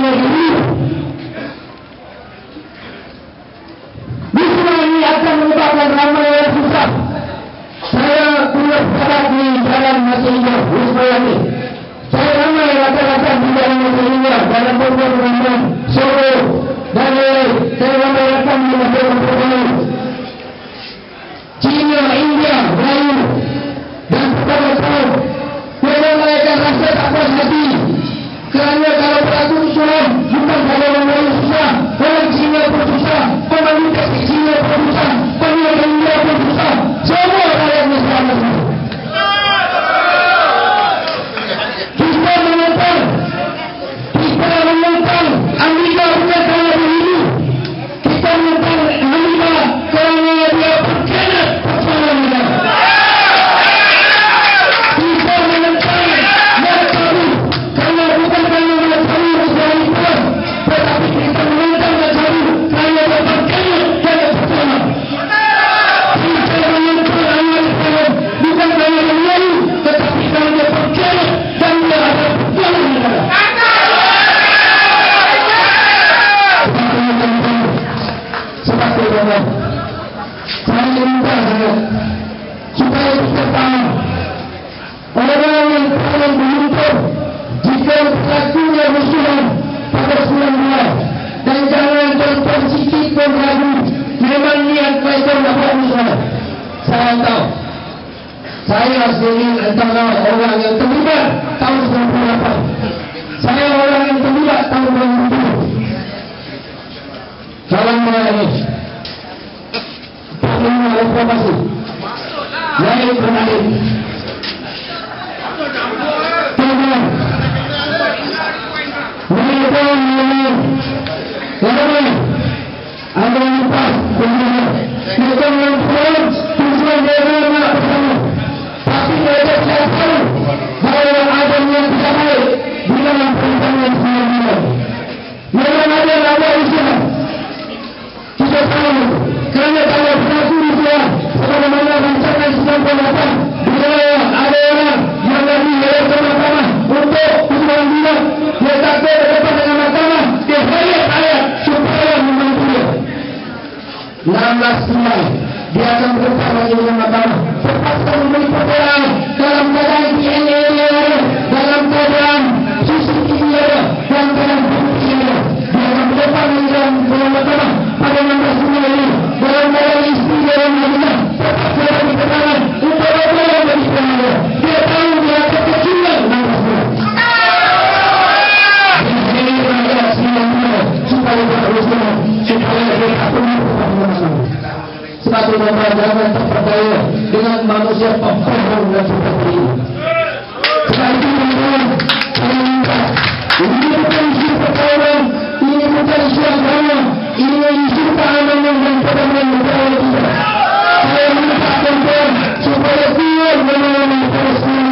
negeri. Bisma ini akan menyebabkan ramai yang susah. Saya punya sahabat di jalan masih ingat Bisma ini. Saya ramai rata-rata di jalan masih ingat dalam beberapa Solo dan saya ramai rata di beberapa China, India, Melayu dan beberapa memang mereka rasa tak puas hati kerana kalau berlaku Islam bukan kalau orang Melayu susah, orang China pun susah, pemerintah China pun susah, pemerintah India pun susah, semua rakyat Islam susah. Kita menentang Amerika bukan kerana begitu, kita menentang Amerika kerana dia berkhianat kepada negara. Kita menentang Mercabu kerana bukan kerana Mercabu Islam itu, tetapi kita menentang Mercabu kerana dia berkhianat kepada bersama. Kita menentang Amerika bukan kerana dia Melayu, tetapi kerana dia berkhianat dan dia ada bersama negara. Sebab itu saya minta supaya kita paham orang yang paling beruntung jika berlakunya musliman pada 19 dan jangan tuan-tuan sikit pun ragu memang niat mereka dapat musliman. Saya tahu saya sendiri antara orang yang terlibat tahun 98. Saya orang yang terlibat tahun 2007 dalam melayani penerima informasi lain beralih kemudian mereka ada yang lepas kemudian mereka mengumpulkan tujuan mereka bersama, tapi mereka tidak tahu bahawa ada yang tidak baik di dalam perintahnya sendiri. Memang ada nama Islam kita tahu kerana kalau berlaku Islam sebagaimana rancangan 98 bila ada orang yang lagi oleh mahkamah untuk Islam dia takut berdepan dengan mahkamah, dia hayat supaya membantu dia 16 Julai dia akan berdepan lagi dengan mahkamah terpaksa memberi perkara dalam keadaan DNA dalam keadaan CCTV dan dalam bukti dia akan berdepan lagi dengan mahkamah pada 16 Julai ini dalam keadaan isteri dalam Madinah terpaksa bagi keterangan untuk apa yang berikan dia tahu dia akan kecilan 16 Julai ini adalah sembilan supaya berusaha supaya dia tak perlu sebab itu jangan terperdaya dengan manusia pembohong dan seperti ini. Sebab itu saya minta ini bukan isu perkaulan, ini bukan isu agama, ini isu keamanan dan perdamaian negara kita. Saya minta tuan-tuan supaya keluar melalui Palestin.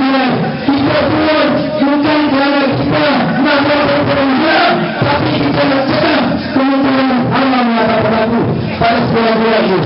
Kita keluar bukan kerana kita nak berperang, tapi kita nak cegah kemungkinan alam yang akan berlaku pada bulan-bulan ini.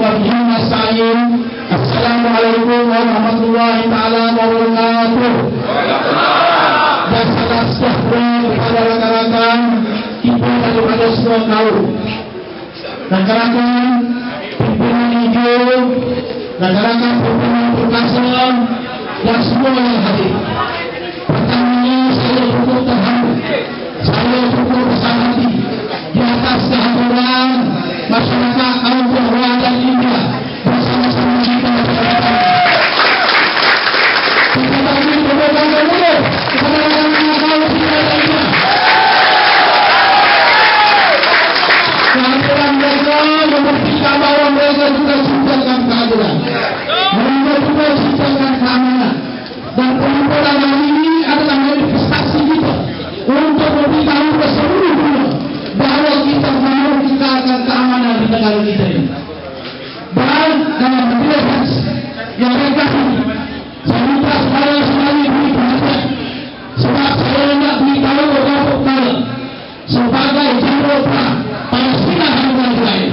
wa bihi nasta'in. Assalamualaikum warahmatullahi taala wabarakatuh. Dan salam sejahtera kepada rekan-rekan ibu daripada semua kaum. Rekan-rekan pimpinan hijau, rekan-rekan pimpinan perkasa dan semua yang hadir. Pertamanya saya cukup terharu, saya cukup besar hati di atas kehadiran masyarakat kaum Jawa dan India bersama-sama kita. Kita bagi beberapa dulu kepada rekan-rekan kaum kita lainnya. Kehadiran mereka membuktikan bahwa mereka juga ciptakan keadilan, mereka juga ciptakan keamanan, dan perhimpunan ini adalah manifestasi kita untuk memberitahu ke seluruh dunia bahwa kita mau meninggalkan keamanan di negara kita ini. Dan dalam menjelaskan yang ringkas ini, saya minta supaya semuanya beri perhatian, sebab saya nak beritahu beberapa perkara sebagai jenderal perang Palestina dan Israel.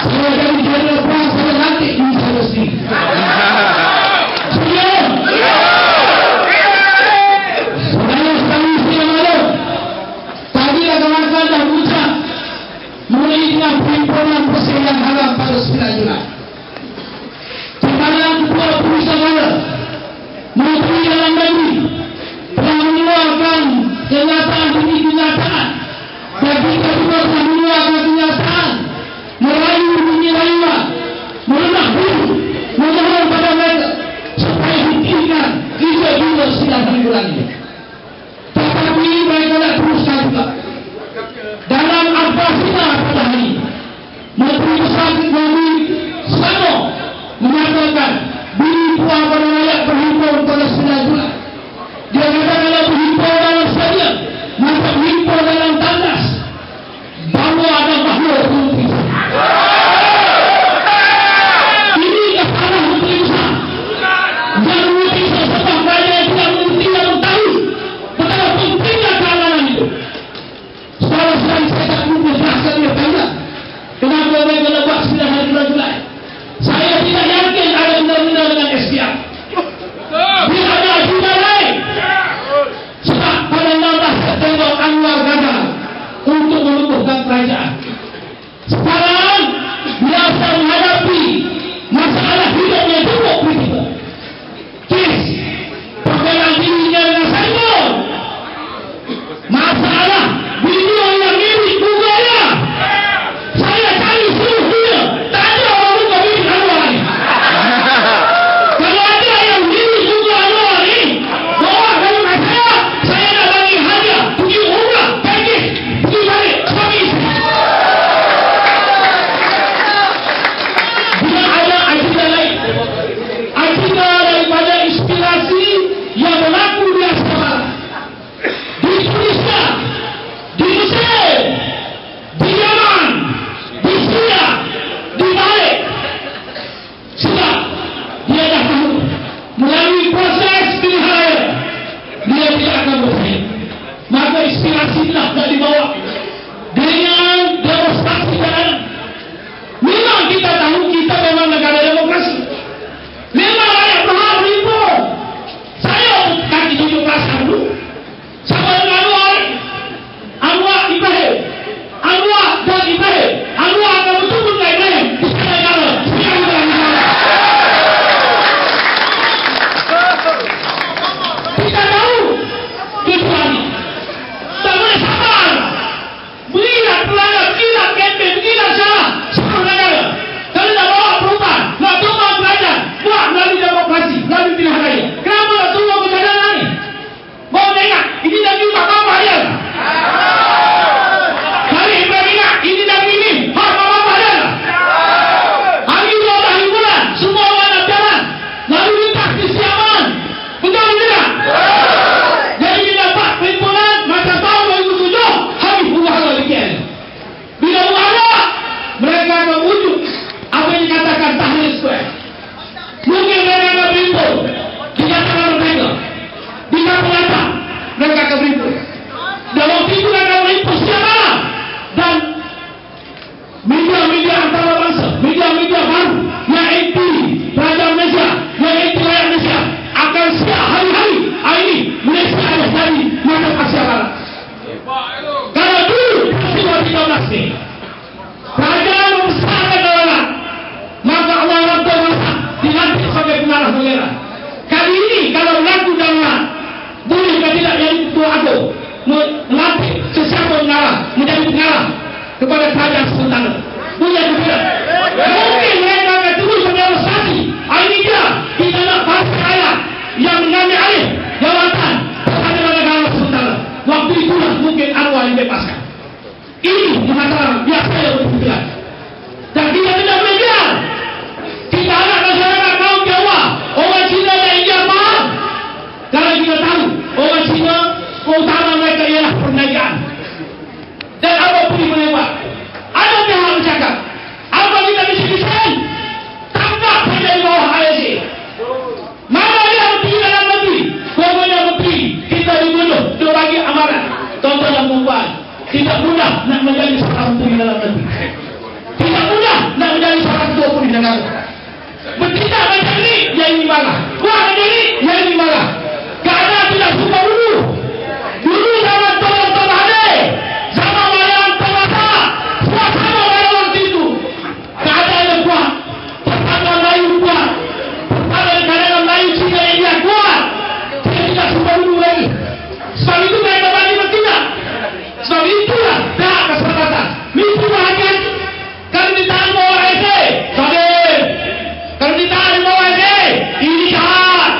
Saya jadi jenderal perang saya nanti di Palestina. Perhimpunan Persatuan Haram pada 9 Julai. Tekanan kedua negara, Menteri Dalam Negeri telah mengeluarkan kenyataan demi kenyataan, dan kita juga telah mengeluarkan kenyataan merayu dunia raya, merendah diri, memohon pada mereka supaya dihentikan ide-ide silakan ini. Tetapi mereka nak teruskan juga dalam Al-Fatihah pada hari ini. Menteri Besar Negeri Selangor mengatakan berhimpun pada rakyat berhimpun pada 9 Julai. Dia kata kalau berhimpun dalam stadion, maka berhimpun dalam tandas, bahawa ada makhluk Menteri Besar. Ini kesalahan Menteri Besar. Yang Menteri Besar sebab kerajaan yang tidak mengerti dan mengetahui betapa pentingnya keamanan itu. Saudara-saudari, saya tak perlu menjelaskan dia banyak. Kenapa mereka lepas 9 hari bulan Julai? Saya tidak yakin ada undang-undang dengan SPR. Dia ada agenda lain. Sebab pada 16 September Anwar gagal untuk melumpuhkan kerajaan. Sekarang dia sedang menghadapi masalah hidupnya cukup kritikal. Kes perkenalan dirinya dengan Simon. Masalah video yang milik Google-nya. Saya cari seluruh dunia, tak ada orang buka milik Anwar ni. Kalau ada yang milik juga Anwar ni, bawa ke rumah saya nak bagi hadiah, pergi umrah, package, pergi balik, suami isteri. Bila ada agenda lain, agenda daripada inspirasi yang berlaku di Asia Barat, di Indonesia, di Mesir, di Yaman, di Syria, di Balik. Sebab dia dah tahu melalui proses pilihan dia tidak akan bersaing. Maka inspirasi inilah tak dibawa dengan demonstrasi jalanan. Memang kita tahu kita memang negara demokrasi. Memang rakyat berhak berhimpun. Saya kaki 17 dulu sama dengan Anwar Ibrahim. Anwar dan Ibrahim. Anwar akan betul-betul Ibrahim di sana negara. Kita tahu tujuan ini. Tak boleh sabar. 13 nih. Kerajaan membesarkan dalam, maka Allah Rabbul dilantik sebagai pengarah bendera. Kali ini kalau laku dalam, boleh tidak yang ketua agung melantik sesiapa menjadi pengarah kepada kerajaan sultan. Boleh tidak? Mungkin mereka akan terus bernegosiasi. Ini dia kita nak bahasa rakyat yang mengambil alih jawatan kerajaan negara sultan. Waktu itulah mungkin arwah yang bebaskan. Ini masalah biasa yang berhubungan. Dan kita tidak boleh biar. Kita anak masyarakat kaum Jawa, orang Cina dan India faham. Kalau kita tahu, orang Cina utama mereka ialah perniagaan. Dan apa pun boleh buat. Ada pihak bercakap, apa kita bisa desain? Tangkap saja di bawah ISA. Mana dia menteri dalam negeri? Pokoknya menteri, kita dibunuh, dia bagi amaran. Tuan-tuan dan puan, tidak mudah nak menjadi seorang menteri dalam negeri. Tidak mudah nak menjadi seorang ketua polis negara. Bertindak macam ini, yang ini marah. Buat macam ini, yang ini marah. Keadaan tidak suka dulu. Dulu zaman Tuan Hadi, zaman Malayan Tawata, suasana pada waktu itu. Keadaan yang kuat. Pertama Melayu kuat. Pertama negara Melayu Cina India kuat. Kita tidak suka dulu lagi. Sebab itu mereka balik bertindak. Sebab itulah dah kesempatan. Mesti berhati-hati. Kalau ditahan bawah ISA, Sadir. Kalau ditahan bawah ISA, ini jahat.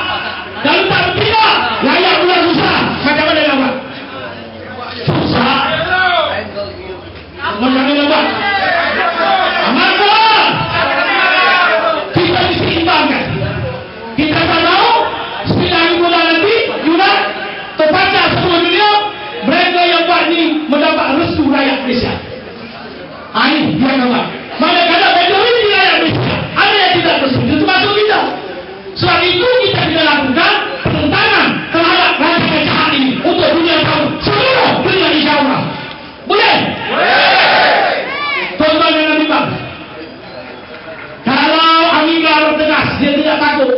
Kalau tak bertindak, layak pula susah. Macam mana nak buat? Susah. Macam mana nak buat? Maka kita diseimbangkan. Kita tak tahu 9 bulan nanti juga tepatnya semua dunia mereka yang buat ini mendapat restu rakyat Malaysia. Ini dia kawan. Manakala Bedouin di rakyat Malaysia ada yang tidak restu, itu termasuk kita. Sebab itu kita tidak lakukan penentangan terhadap rancangan jahat ini untuk dunia tahu seluruh dunia insyaAllah. Boleh? Boleh. Tuan-tuan dan hadirin, kalau Amerika bertegas, dia tidak takut.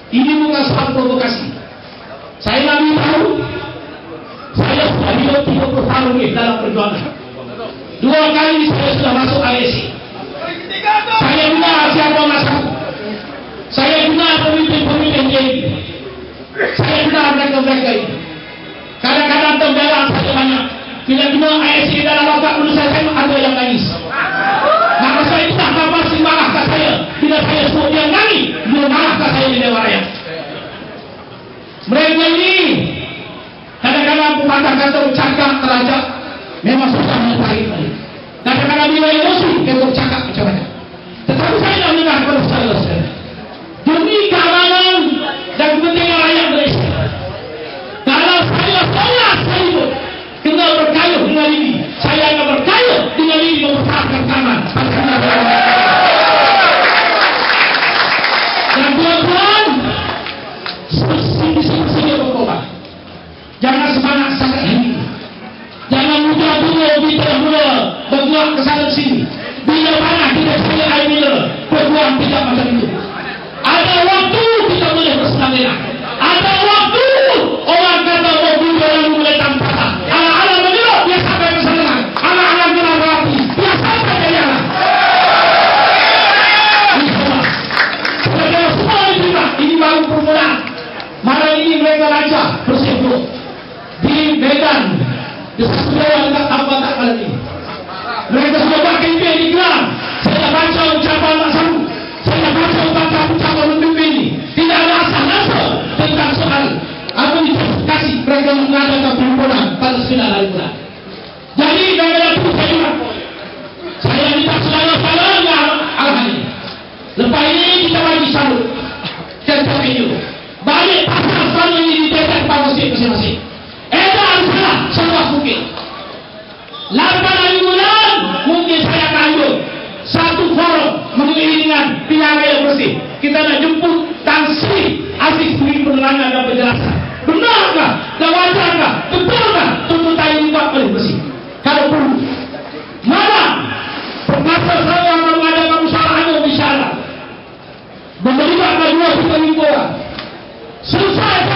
Ini bukan suatu provokasi. Saya nak beritahu, saya sudah hidup 30 tahun ini dalam perjuangan. 2 kali saya sudah masuk ISA. Saya guna siapa masuk. Saya guna pemimpin-pemimpin ini. Saya guna mereka-mereka ini. Kadang-kadang tembelan saya banyak. Bila guna ISA dalam otak manusia saya ada yang nangis. Maka saya tak pasti marahkan saya. Bila saya sebut dia nangis, dia marahkan saya di dewan rakyat. Mereka ini kadang-kadang pemandang kata bercakap terajak memang susah mencari. Kadang-kadang bila emosi dia bercakap macam mana. Tetapi saya nak mendengar kepada saudara-saudara, demi keamanan dan kepentingan rakyat Malaysia, kalau saya sekalipun kena berkayuh dengan ini, saya akan berkayuh dengan ini membesarkan keamanan. Dan tuan-tuan, sini berkorban. Jangan semangat sangat ini. Jangan mudah dulu kita mula berbuat ke sana sini. Bila mana kita saya air mula berbuat tidak macam itu. Ada waktu kita boleh bersenang-senang. Ada waktu orang kata mobil dalam mulai tanpa. Anak-anak menjelok dia sampai bersenang. Anak-anak kena berarti dia sampai berjalan. Ini semua. Saudara semua diterima. Ini baru permulaan. Malam ini mereka lancar bersimpul di Medan. Di satu bawah dekat apa tak malam ini. Mereka sudah buat kempen di Kelang. Saya baca ucapan Mak Saru. Saya baca ucapan pemimpin ini. Tidak ada asal-asal tentang soal apa justifikasi mereka mengadakan perhimpunan pada 9 hari bulan. Jadi dengan itu saya minta saudara-saudara yang arahan ini. Lepas ini kita bagi salut dan video. Balik pasal soal ini ditekan pada masjid masing-masing. Edan salah semua mungkin. 8 hari bulan mungkin saya akan ajak satu forum mengenai dengan pilihan raya bersih. Kita nak jemput Tan Sri Aziz beri penerangan dan penjelasan. Benar